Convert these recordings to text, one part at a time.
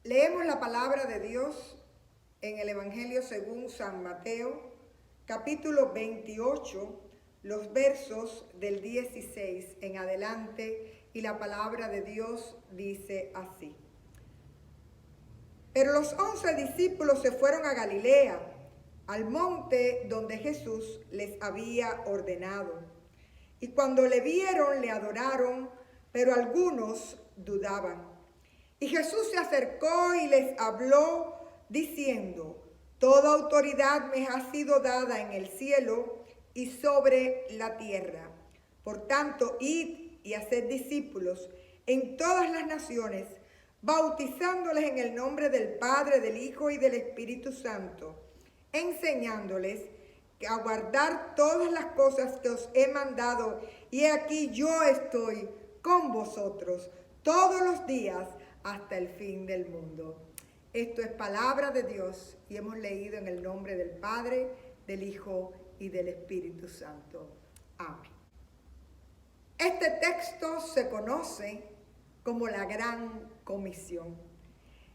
Leemos la palabra de Dios en el Evangelio según San Mateo, capítulo 28, los versos del 16 en adelante, y la palabra de Dios dice así. Pero los 11 discípulos se fueron a Galilea, al monte donde Jesús les había ordenado. Y cuando le vieron, le adoraron, pero algunos dudaban. Y Jesús se acercó y les habló diciendo: toda autoridad me ha sido dada en el cielo y sobre la tierra. Por tanto, id y haced discípulos en todas las naciones, bautizándoles en el nombre del Padre, del Hijo y del Espíritu Santo, enseñándoles a guardar todas las cosas que os he mandado. Y aquí yo estoy con vosotros todos los días hasta el fin del mundo. Esto es palabra de Dios y hemos leído en el nombre del Padre, del Hijo y del Espíritu Santo. Amén. Este texto se conoce como la Gran Comisión.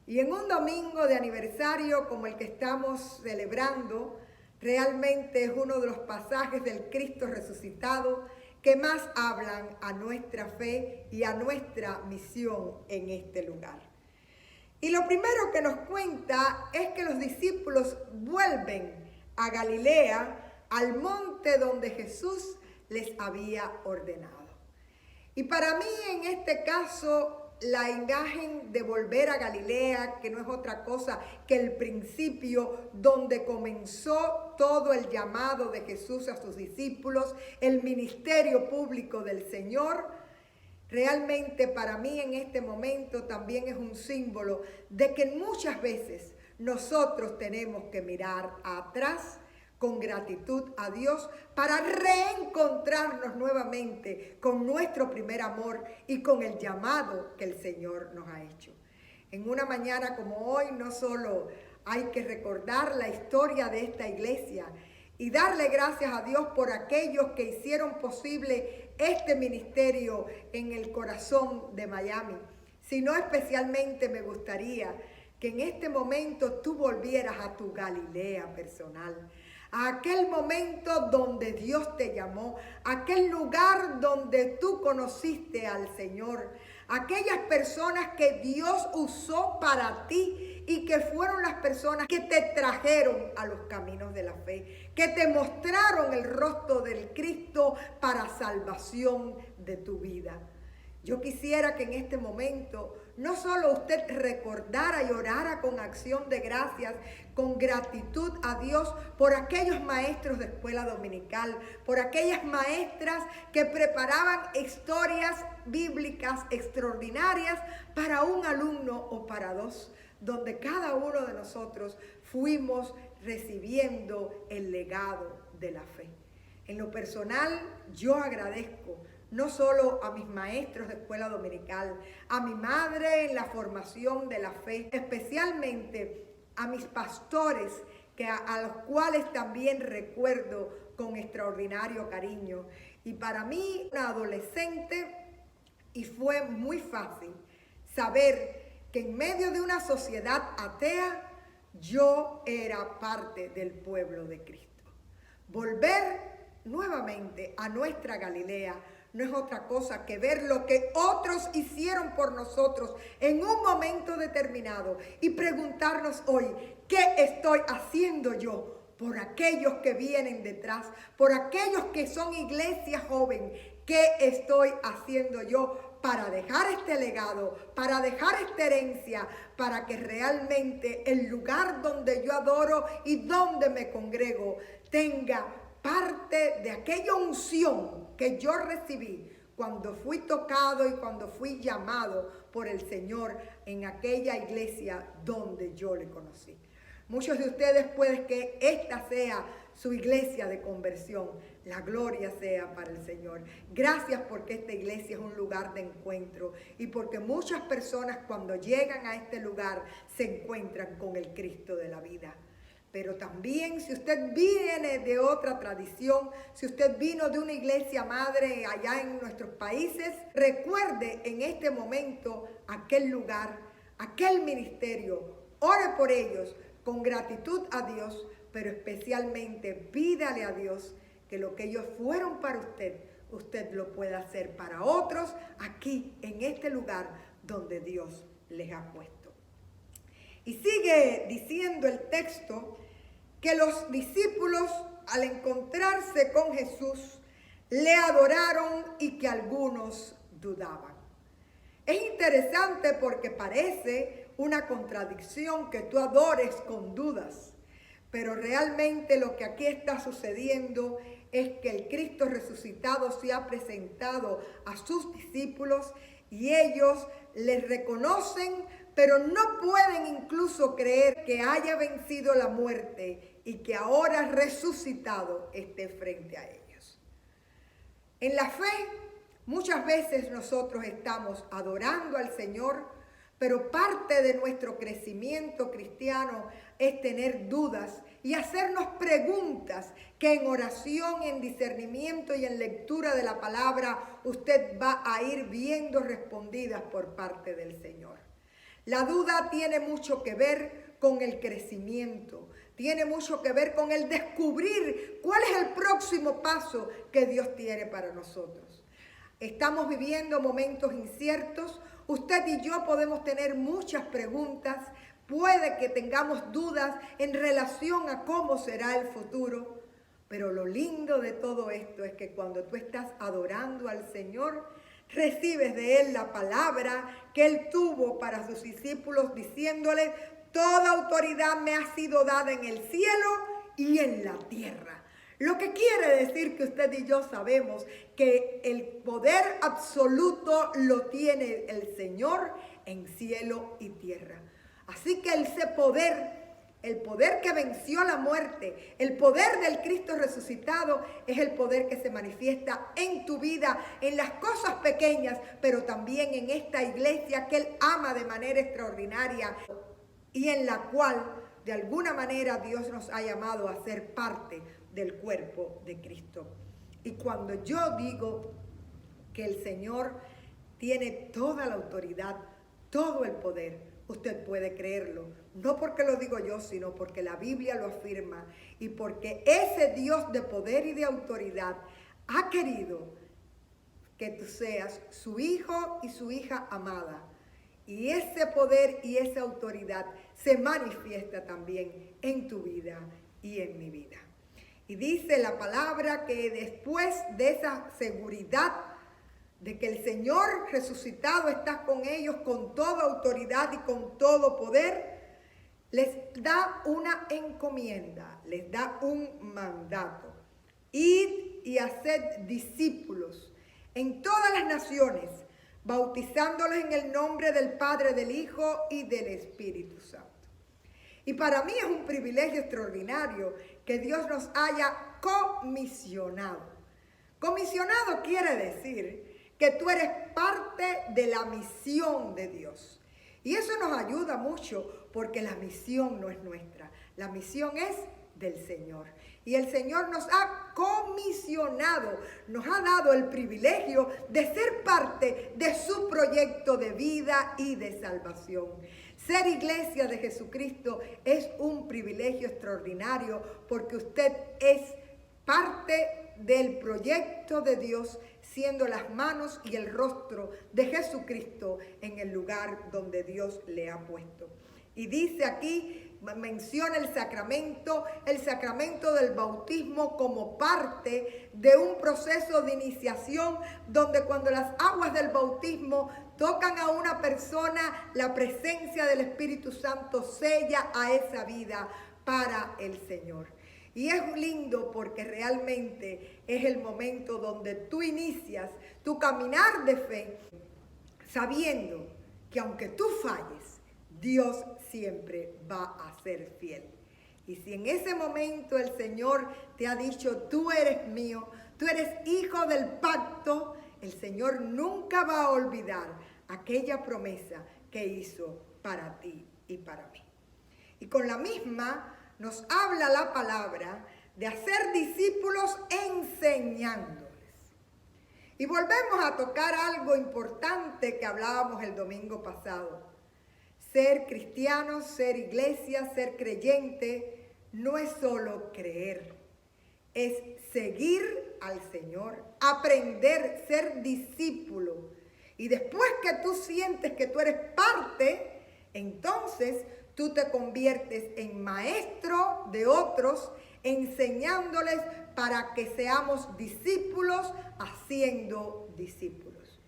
Y en un domingo de aniversario como el que estamos celebrando, realmente es uno de los pasajes del Cristo resucitado que más hablan a nuestra fe y a nuestra misión en este lugar. Y lo primero que nos cuenta es que los discípulos vuelven a Galilea, al monte donde Jesús les había ordenado. Y para mí en este caso, la imagen de volver a Galilea, que no es otra cosa que el principio donde comenzó todo el llamado de Jesús a sus discípulos, el ministerio público del Señor, realmente para mí en este momento también es un símbolo de que muchas veces nosotros tenemos que mirar atrás con gratitud a Dios para reencontrarnos nuevamente con nuestro primer amor y con el llamado que el Señor nos ha hecho. En una mañana como hoy no solo hay que recordar la historia de esta iglesia y darle gracias a Dios por aquellos que hicieron posible este ministerio en el corazón de Miami, sino especialmente me gustaría que en este momento tú volvieras a tu Galilea personal, a aquel momento donde Dios te llamó, aquel lugar donde tú conociste al Señor, aquellas personas que Dios usó para ti y que fueron las personas que te trajeron a los caminos de la fe, que te mostraron el rostro del Cristo para salvación de tu vida. Yo quisiera que en este momento no solo usted recordara y orara con acción de gracias, con gratitud a Dios por aquellos maestros de escuela dominical, por aquellas maestras que preparaban historias bíblicas extraordinarias para un alumno o para dos, donde cada uno de nosotros fuimos recibiendo el legado de la fe. En lo personal, yo agradezco no solo a mis maestros de escuela dominical, a mi madre en la formación de la fe, especialmente a mis pastores, a los cuales también recuerdo con extraordinario cariño. Y para mí, una adolescente, y fue muy fácil saber que en medio de una sociedad atea, yo era parte del pueblo de Cristo. Volver nuevamente a nuestra Galilea no es otra cosa que ver lo que otros hicieron por nosotros en un momento determinado y preguntarnos hoy, ¿qué estoy haciendo yo por aquellos que vienen detrás, por aquellos que son iglesia joven? ¿Qué estoy haciendo yo para dejar este legado, para dejar esta herencia, para que realmente el lugar donde yo adoro y donde me congrego tenga parte de aquella unción que yo recibí cuando fui tocado y cuando fui llamado por el Señor en aquella iglesia donde yo le conocí? Muchos de ustedes pueden que esta sea su iglesia de conversión. La gloria sea para el Señor. Gracias porque esta iglesia es un lugar de encuentro y porque muchas personas cuando llegan a este lugar se encuentran con el Cristo de la vida. Pero también si usted viene de otra tradición, si usted vino de una iglesia madre allá en nuestros países, recuerde en este momento aquel lugar, aquel ministerio, ore por ellos con gratitud a Dios, pero especialmente pídale a Dios que lo que ellos fueron para usted, usted lo pueda hacer para otros aquí en este lugar donde Dios les ha puesto. Y sigue diciendo el texto que los discípulos al encontrarse con Jesús le adoraron y que algunos dudaban. Es interesante porque parece una contradicción que tú adores con dudas, pero realmente lo que aquí está sucediendo es que el Cristo resucitado se ha presentado a sus discípulos y ellos les reconocen, pero no pueden incluso creer que haya vencido la muerte y que ahora resucitado esté frente a ellos. En la fe, muchas veces nosotros estamos adorando al Señor, pero parte de nuestro crecimiento cristiano es tener dudas y hacernos preguntas que en oración, en discernimiento y en lectura de la palabra usted va a ir viendo respondidas por parte del Señor. La duda tiene mucho que ver con el crecimiento, tiene mucho que ver con el descubrir cuál es el próximo paso que Dios tiene para nosotros. Estamos viviendo momentos inciertos. Usted y yo podemos tener muchas preguntas. Puede que tengamos dudas en relación a cómo será el futuro. Pero lo lindo de todo esto es que cuando tú estás adorando al Señor, recibes de Él la palabra que Él tuvo para sus discípulos, diciéndoles: toda autoridad me ha sido dada en el cielo y en la tierra. Lo que quiere decir que usted y yo sabemos que el poder absoluto lo tiene el Señor en cielo y tierra. Así que ese poder, el poder que venció la muerte, el poder del Cristo resucitado, es el poder que se manifiesta en tu vida, en las cosas pequeñas, pero también en esta iglesia que Él ama de manera extraordinaria y en la cual de alguna manera Dios nos ha llamado a ser parte del cuerpo de Cristo. Y cuando yo digo que el Señor tiene toda la autoridad, todo el poder, usted puede creerlo, no porque lo digo yo, sino porque la Biblia lo afirma y porque ese Dios de poder y de autoridad ha querido que tú seas su hijo y su hija amada. Y ese poder y esa autoridad se manifiesta también en tu vida y en mi vida. Y dice la palabra que después de esa seguridad de que el Señor resucitado está con ellos con toda autoridad y con todo poder, les da una encomienda, les da un mandato. Id y haced discípulos en todas las naciones, bautizándolos en el nombre del Padre, del Hijo y del Espíritu Santo. Y para mí es un privilegio extraordinario que Dios nos haya comisionado. Comisionado quiere decir que tú eres parte de la misión de Dios. Y eso nos ayuda mucho porque la misión no es nuestra, la misión es del Señor. Y el Señor nos ha comisionado, nos ha dado el privilegio de ser parte de su proyecto de vida y de salvación. Ser iglesia de Jesucristo es un privilegio extraordinario porque usted es parte del proyecto de Dios, siendo las manos y el rostro de Jesucristo en el lugar donde Dios le ha puesto. Y dice aquí, menciona el sacramento del bautismo como parte de un proceso de iniciación donde cuando las aguas del bautismo tocan a una persona, la presencia del Espíritu Santo sella a esa vida para el Señor. Y es lindo porque realmente es el momento donde tú inicias tu caminar de fe, sabiendo que aunque tú falles, Dios siempre va a ser fiel. Y si en ese momento el Señor te ha dicho, tú eres mío, tú eres hijo del pacto, el Señor nunca va a olvidar aquella promesa que hizo para ti y para mí. Y con la misma nos habla la palabra de hacer discípulos enseñándoles. Y volvemos a tocar algo importante que hablábamos el domingo pasado. ser cristiano, ser iglesia, ser creyente, no es solo creer, es seguir al Señor, aprender, ser discípulo. Y después que tú sientes que tú eres parte, entonces tú te conviertes en maestro de otros, enseñándoles para que seamos discípulos, haciendo discípulos.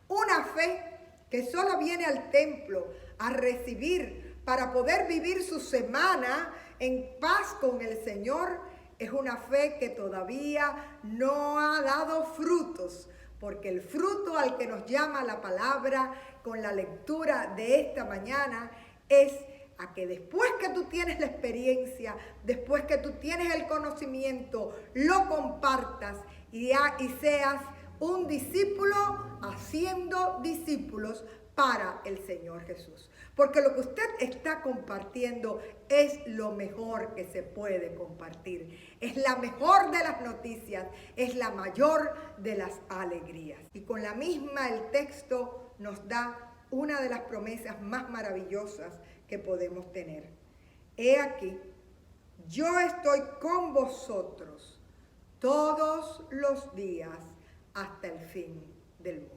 Una fe que solo viene al templo a recibir para poder vivir su semana en paz con el Señor, es una fe que todavía no ha dado frutos, porque el fruto al que nos llama la palabra con la lectura de esta mañana es a que después que tú tienes la experiencia, después que tú tienes el conocimiento, lo compartas y seas un discípulo haciendo discípulos para el Señor Jesús. Porque lo que usted está compartiendo es lo mejor que se puede compartir. Es la mejor de las noticias, es la mayor de las alegrías. Y con la misma el texto nos da una de las promesas más maravillosas que podemos tener. He aquí, yo estoy con vosotros todos los días hasta el fin del mundo.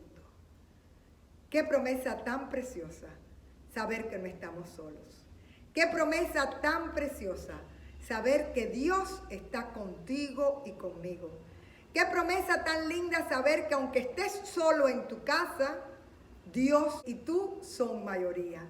Qué promesa tan preciosa saber que no estamos solos. Qué promesa tan preciosa saber que Dios está contigo y conmigo. Qué promesa tan linda saber que aunque estés solo en tu casa, Dios y tú son mayoría.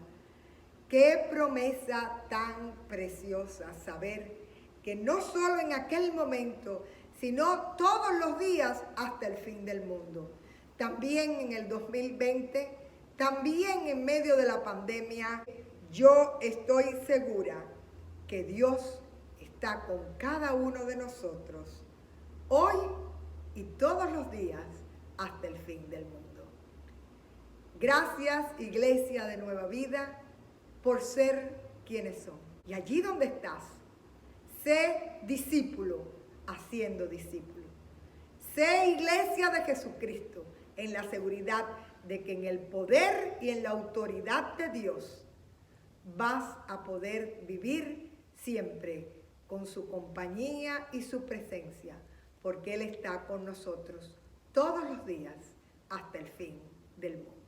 Qué promesa tan preciosa saber que no solo en aquel momento, sino todos los días hasta el fin del mundo. También en el 2020, también en medio de la pandemia, yo estoy segura que Dios está con cada uno de nosotros hoy y todos los días hasta el fin del mundo. Gracias, Iglesia de Nueva Vida, por ser quienes son. Y allí donde estás, sé discípulo haciendo discípulo. Sé Iglesia de Jesucristo en la seguridad de que en el poder y en la autoridad de Dios vas a poder vivir siempre con su compañía y su presencia, porque Él está con nosotros todos los días hasta el fin del mundo.